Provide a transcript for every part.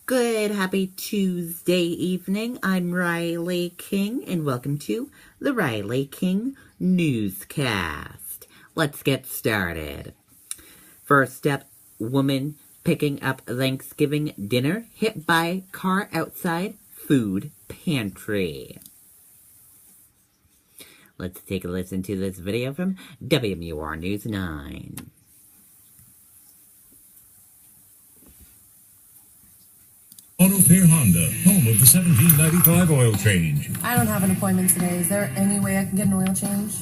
Good, happy Tuesday evening. I'm Riley King, and welcome to the Riley King Newscast. Let's get started. First up, woman picking up Thanksgiving dinner hit by car outside food pantry. Let's take a listen to this video from WMUR News 9. Auto Fair Honda, home of the 1795 oil change. I don't have an appointment today. Is there any way I can get an oil change?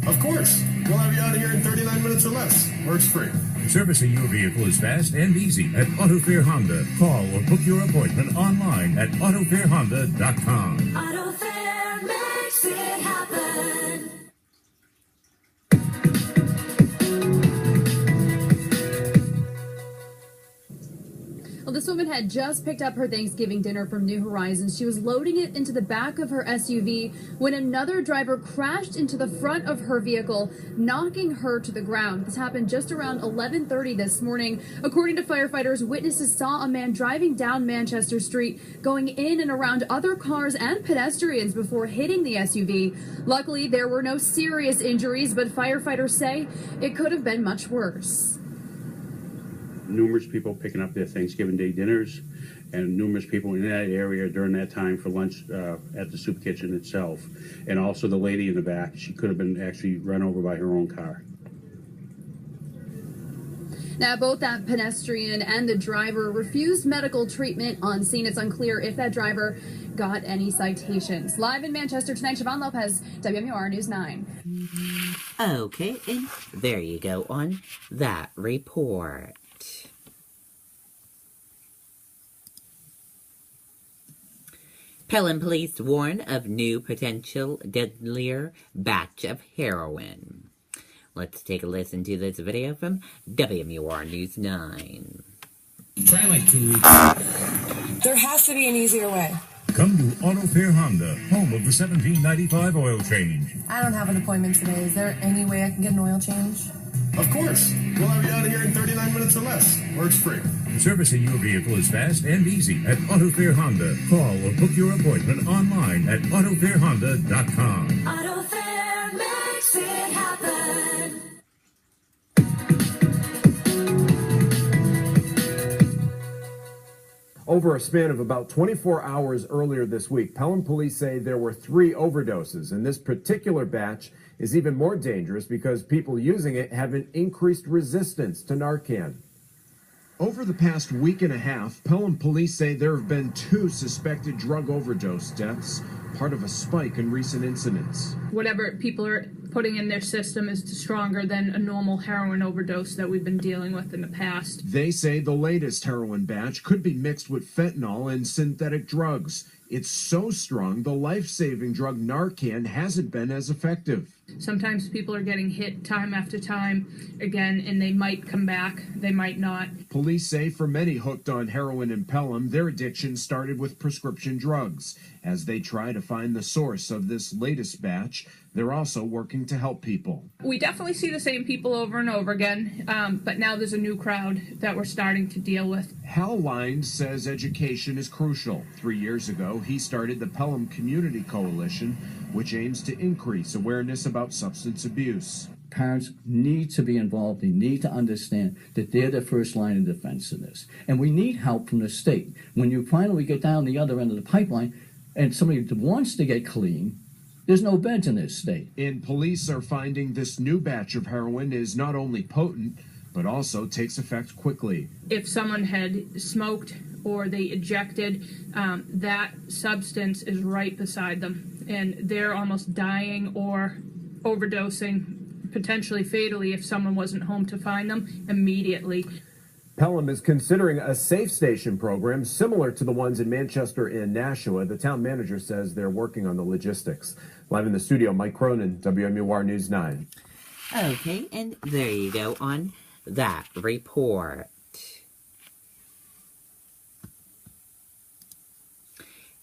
Of course. We'll have you out of here in 39 minutes or less. Works free. Servicing your vehicle is fast and easy at Auto Fair Honda. Call or book your appointment online at autofairhonda.com. Auto Fair makes it happen. Well, this woman had just picked up her Thanksgiving dinner from New Horizons. She was loading it into the back of her SUV when another driver crashed into the front of her vehicle, knocking her to the ground. This happened just around 11:30 this morning. According to firefighters, witnesses saw a man driving down Manchester Street, going in and around other cars and pedestrians before hitting the SUV. Luckily, there were no serious injuries, but firefighters say it could have been much worse. Numerous people picking up their Thanksgiving Day dinners and numerous people in that area during that time for lunch at the soup kitchen itself. And also the lady in the back, she could have been actually run over by her own car. Now, both that pedestrian and the driver refused medical treatment on scene. It's unclear if that driver got any citations. Live in Manchester tonight, Siobhan Lopez, WMUR News 9. Okay, and there you go on that report. Pelham police warn of new potential deadlier batch of heroin. Let's take a listen to this video from WMUR News 9. Try like 2 weeks. There has to be an easier way. Come to Auto Fair Honda, home of the 1795 oil change. I don't have an appointment today. Is there any way I can get an oil change? Of course. We'll have you out of here in 39 minutes or less. Works free. Servicing your vehicle is fast and easy at Auto Fair Honda. Call or book your appointment online at autofairhonda.com. Auto Fair makes it happen. Over a span of about 24 hours earlier this week, Pelham police say there were 3 overdoses, and this particular batch is even more dangerous because people using it have an increased resistance to Narcan. Over the past week and a half, Pelham police say there have been 2 suspected drug overdose deaths, part of a spike in recent incidents. Whatever people are putting in their system is stronger than a normal heroin overdose that we've been dealing with in the past. They say the latest heroin batch could be mixed with fentanyl and synthetic drugs. It's so strong, the life-saving drug Narcan hasn't been as effective. Sometimes people are getting hit time after time again, and they might come back, they might not. Police say for many hooked on heroin in Pelham, their addiction started with prescription drugs. As they try to find the source of this latest batch, they're also working to help people. We definitely see the same people over and over again, but now there's a new crowd that we're starting to deal with. Hal Lines says education is crucial. 3 years ago, he started the Pelham Community Coalition, which aims to increase awareness about substance abuse. Parents need to be involved. They need to understand that they're the first line of defense in this. And we need help from the state. When you finally get down the other end of the pipeline and somebody wants to get clean, there's no beds in this state. And police are finding this new batch of heroin is not only potent, but also takes effect quickly. If someone had smoked or they ejected, that substance is right beside them, and they're almost dying or overdosing, potentially fatally if someone wasn't home to find them immediately. Pelham is considering a safe station program similar to the ones in Manchester and Nashua. The town manager says they're working on the logistics. Live in the studio, Mike Cronin, WMUR News 9. Okay, and there you go on that report.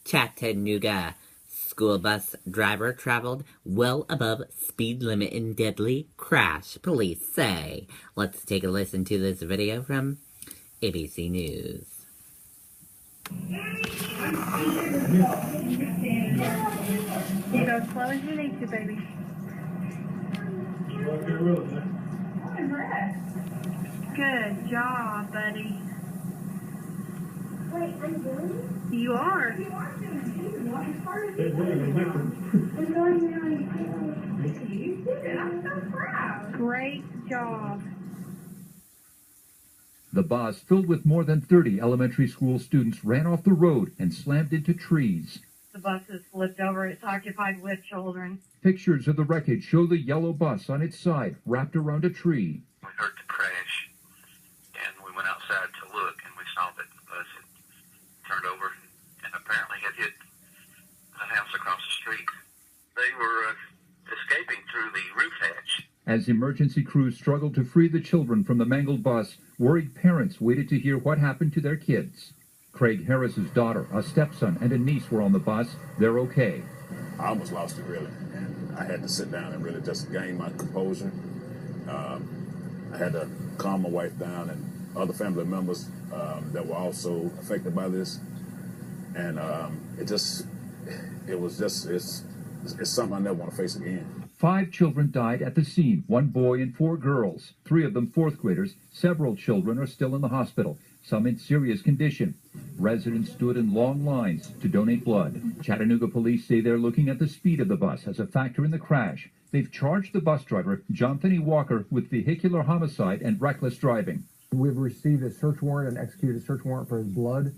Chattanooga school bus driver traveled well above speed limit in deadly crash, police say. Let's take a listen to this video from ABC News. You go as slow as you need to, baby. Good job, buddy. Wait, I'm doing it? You are. You are doing it. We're going really You did it. I'm so proud. Great job. The bus, filled with more than 30 elementary school students, ran off the road and slammed into trees. The bus is flipped over. It's occupied with children. Pictures of the wreckage show the yellow bus on its side, wrapped around a tree. We heard the crash, and we went outside to look, and we saw that the bus had turned over and apparently had hit a house across the street. They were escaping through the roof hatch. As emergency crews struggled to free the children from the mangled bus, worried parents waited to hear what happened to their kids. Craig Harris's daughter, a stepson, and a niece were on the bus. They're okay. I almost lost it, really. And I had to sit down and really just gain my composure. I had to calm my wife down and other family members that were also affected by this. And it's something I never want to face again. 5 children died at the scene, 1 boy and 4 girls, 3 of them 4th graders. Several children are still in the hospital, some in serious condition. Residents stood in long lines to donate blood. Chattanooga police say they're looking at the speed of the bus as a factor in the crash. They've charged the bus driver, Jonathan Walker, with vehicular homicide and reckless driving. We've received a search warrant and executed a search warrant for his blood.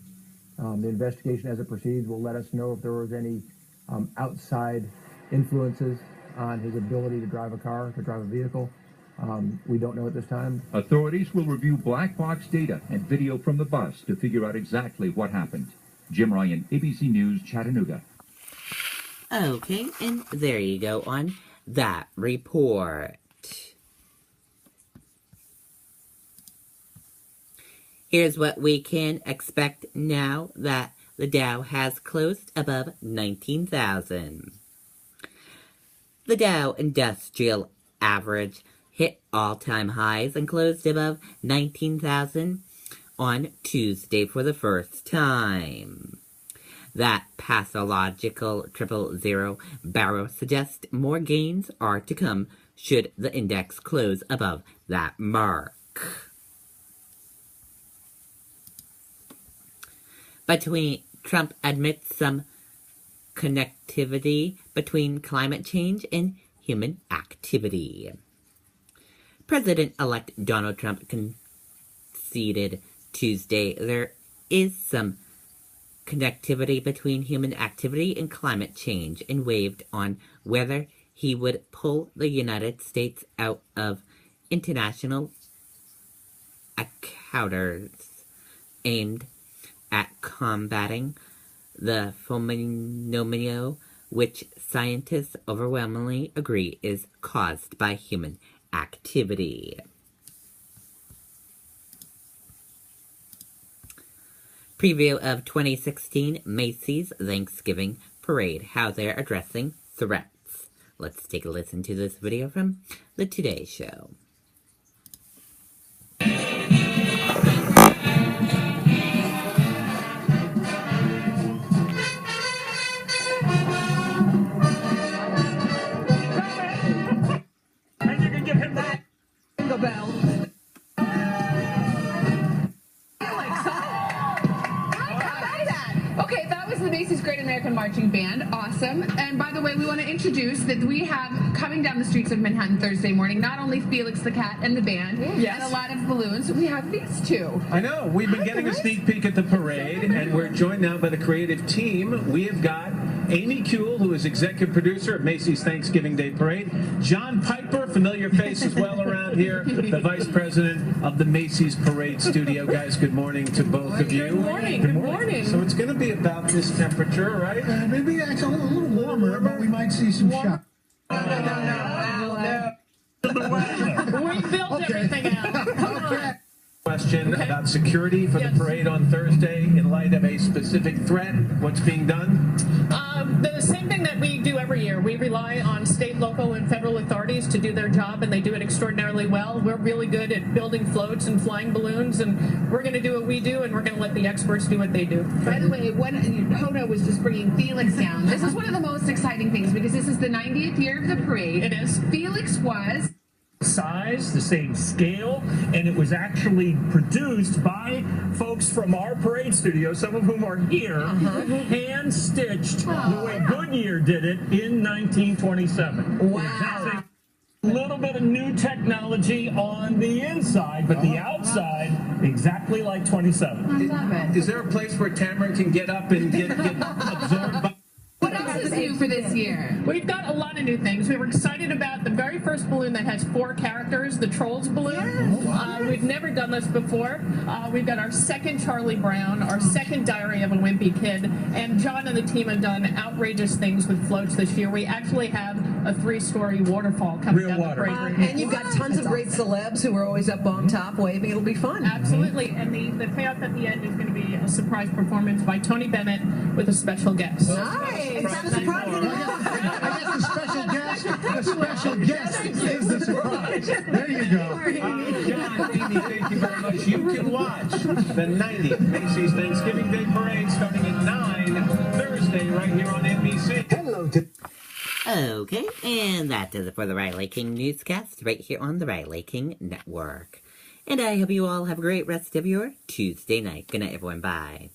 The investigation as it proceeds will let us know if there was any outside influences on his ability to drive a car, to drive a vehicle. We don't know at this time. Authorities will review black box data and video from the bus to figure out exactly what happened. Jim Ryan, ABC News, Chattanooga. Okay, and there you go on that report. Here's what we can expect now that the Dow has closed above 19,000. The Dow Industrial Average hit all-time highs and closed above 19,000 on Tuesday for the first time. That pathological 000 barrow suggests more gains are to come should the index close above that mark. Trump admits some connectivity between climate change and human activity. President-elect Donald Trump conceded Tuesday there is some connectivity between human activity and climate change and waved on whether he would pull the United States out of international encounters aimed at combating the phenomenon which scientists overwhelmingly agree is caused by human activity. Preview of 2016 Macy's Thanksgiving Parade, how they're addressing threats. Let's take a listen to this video from The Today Show. Marching band, awesome. And by the way, we want to introduce that we have coming down the streets of Manhattan Thursday morning, not only Felix the Cat and the band, and a lot of balloons, we have these two. I know, we've been getting a sneak peek at the parade, and we're joined now by the creative team. We have got Amy Kuehl, who is executive producer at Macy's Thanksgiving Day Parade. John Piper, familiar face as well around here, the vice president of the Macy's Parade Studio. Guys, good morning to both of you. Good morning. Good morning. So it's going to be about this temperature, right? Maybe it's a little warmer, but we might see some shock. No. We built everything out. Okay. Question about security for the parade on Thursday in light of a specific threat. What's being done? The same thing that we do every year. We rely on state, local, and federal authorities to do their job, and they do it extraordinarily well. We're really good at building floats and flying balloons, and we're going to do what we do, and we're going to let the experts do what they do. By the way, when Hoda was just bringing Felix down, this is one of the most exciting things because this is the 90th year of the parade. It is. Felix was size, the same scale, and it was actually produced by folks from our parade studio, some of whom are here, hand-stitched the way Goodyear did it in 1927. Wow. That's a little bit of new technology on the inside, but the outside, exactly like 27. I love it. Is there a place where Tamara can get up and get absorbed by... What else is new for this year? We've got a lot of new things. We were excited about the very first balloon that has 4 characters, the Trolls balloon. Yes. We've never done this before. We've got our second Charlie Brown, our second Diary of a Wimpy Kid, and John and the team have done outrageous things with floats this year. We actually have a 3-story waterfall coming down the parade route. And you've got tons of great celebs who are always up on top waving. It'll be fun. Absolutely. And the payoff at the end is going to be a surprise performance by Tony Bennett with a special guest. Nice. It's not a surprise anymore. I guess the special guest is the surprise. There you go. John, Amy, thank you very much. You can watch the 90th Macy's Thanksgiving Day Parade starting at 9 Thursday right here on NBC. Hello to... Okay, and that does it for the Riley King Newscast right here on the Riley King Network. And I hope you all have a great rest of your Tuesday night. Good night, everyone. Bye.